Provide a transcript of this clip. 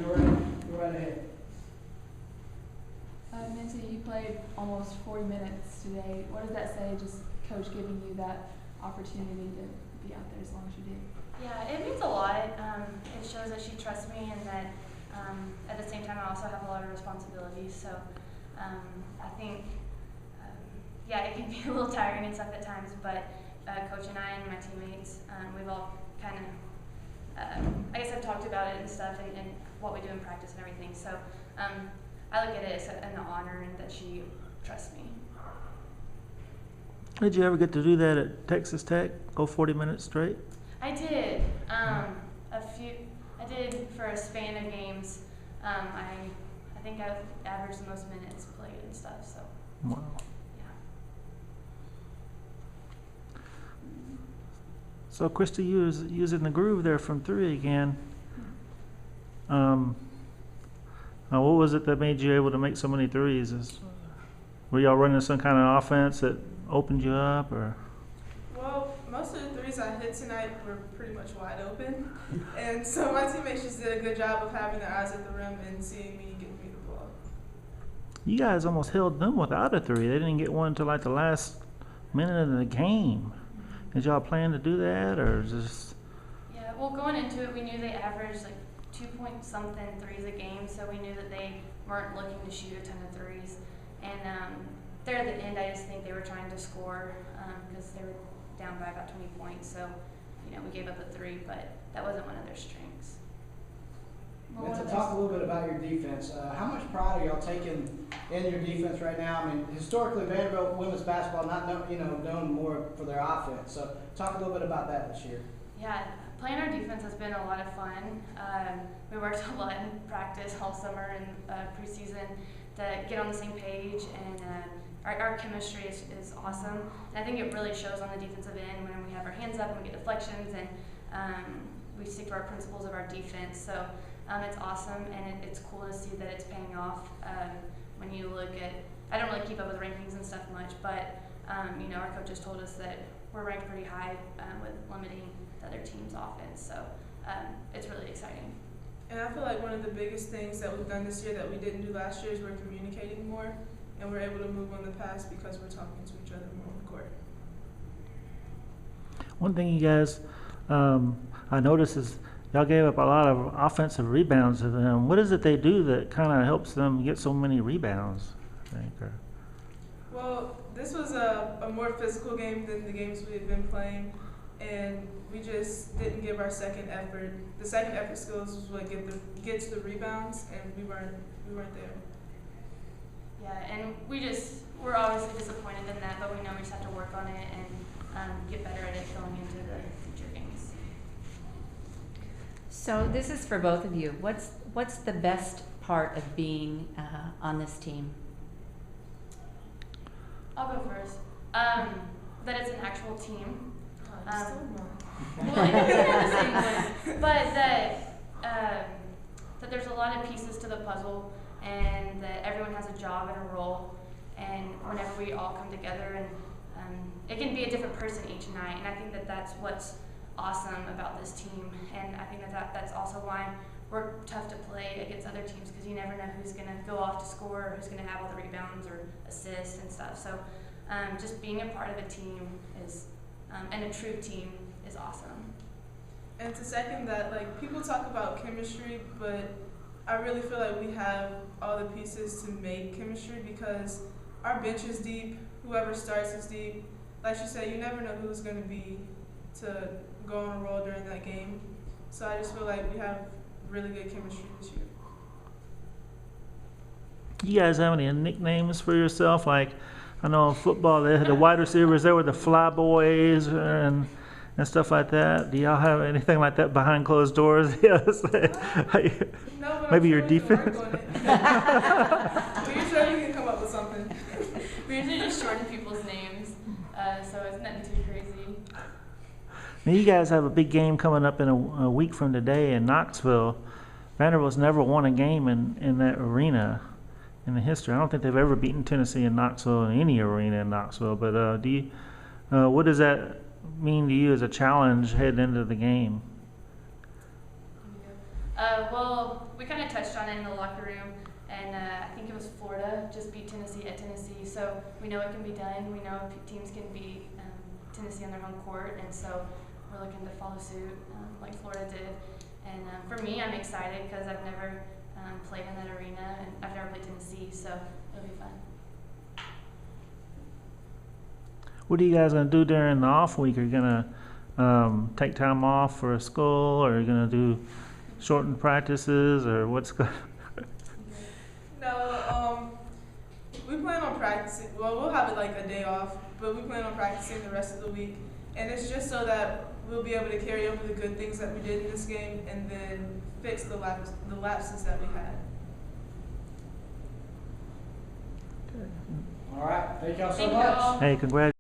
Go right ahead. Minta, you played almost 40 minutes today. What does that say, just Coach giving you that opportunity to be out there as long as you did? Yeah, it means a lot. It shows that she trusts me and that at the same time I also have a lot of responsibilities. So I think, yeah, it can be a little tiring and stuff at times, but Coach and I and my teammates, we've all kind of, I guess I've talked about it and stuff and what we do in practice and everything. So I look at it as an honor and that she trusts me. Did you ever get to do that at Texas Tech? Go 40 minutes straight? I did. I did for a span of games. I think I've averaged the most minutes played and stuff. So. Wow. Yeah. So Christa, you was using the groove there from 3 again. What was it that made you able to make so many threes? Were y'all running some kind of offense that opened you up, or? Well, most of the threes I hit tonight were pretty much wide open, and so my teammates just did a good job of having their eyes at the rim and seeing me get me the ball. You guys almost held them without a 3. They didn't get one until like the last minute of the game. Did y'all plan to do that, or just? Yeah. Well, going into it, we knew they averaged like 2-point-something threes a game, so we knew that they weren't looking to shoot a ton of threes. And there at the end, I just think they were trying to score because they were down by about 20 points. So, we gave up a 3, but that wasn't one of their strengths. Minta, talk a little bit about your defense. How much pride are y'all taking in your defense right now? I mean, historically, Vanderbilt women's basketball not known more for their offense. So, talk a little bit about that this year. Yeah, playing our defense has been a lot of fun. We worked a lot in practice all summer and preseason to get on the same page, and our chemistry is awesome. And I think it really shows on the defensive end when we have our hands up and we get deflections, and we stick to our principles of our defense. So it's awesome, and it's cool to see that it's paying off. When you look at, I don't really keep up with rankings and stuff much, but our coaches told us that we're ranked pretty high with limiting the other team's offense. So it's really exciting. And I feel like one of the biggest things that we've done this year that we didn't do last year is we're communicating more, and we're able to move on the pass because we're talking to each other more on the court. One thing you guys, I noticed is y'all gave up a lot of offensive rebounds to them. What is it they do that kind of helps them get so many rebounds, I think? Well, this was a more physical game than the games we had been playing, and we just didn't give our second effort. The second effort skills was what gets the rebounds, and we weren't there. Yeah, and we're obviously disappointed in that, but we know we just have to work on it and get better at it going into the future games. So this is for both of you. What's the best part of being on this team? I'll go first. That it's an actual team. Well, it's the same way, but that there's a lot of pieces to the puzzle, and that everyone has a job and a role, and whenever we all come together, and it can be a different person each night, and I think that that's what's awesome about this team, and I think that's also why we're tough to play against other teams, because you never know who's going to go off to score or who's going to have all the rebounds or assists and stuff. So just being a part of a team is, and a true team is awesome. And to second that, like, people talk about chemistry, but I really feel like we have all the pieces to make chemistry because our bench is deep. Whoever starts is deep. Like she said, you never know who's going to be to go on a roll during that game. So I just feel like we have really good chemistry this year. You guys have any nicknames for yourself? Like, I know in football, they had the wide receivers, they were the fly boys and stuff like that. Do y'all have anything like that behind closed doors? Yes. No, but maybe I'm your sure we can defense? work on it. We're sure we can come up with something. We usually just shorten people's names, so it's nothing too crazy. Now you guys have a big game coming up in a week from today in Knoxville. Vanderbilt's never won a game in that arena in the history. I don't think they've ever beaten Tennessee in Knoxville in any arena in Knoxville. But what does that mean to you as a challenge heading into the game? Well, we kind of touched on it in the locker room, and I think it was Florida just beat Tennessee at Tennessee, so we know it can be done. We know teams can beat Tennessee on their home court, and so we're looking to follow suit like Florida did. And for me, I'm excited because I've never played in that arena, and I've never played Tennessee, so it'll be fun. What are you guys gonna do during the off week? Are you gonna take time off for school, or are you gonna do shortened practices, or what's going? No, we plan on practicing. Well, we'll have it like a day off, but we plan on practicing the rest of the week. And it's just so that we'll be able to carry over the good things that we did in this game and then fix the lapses that we had. All right, thank y'all so Thank much. y'all. Hey, congrats.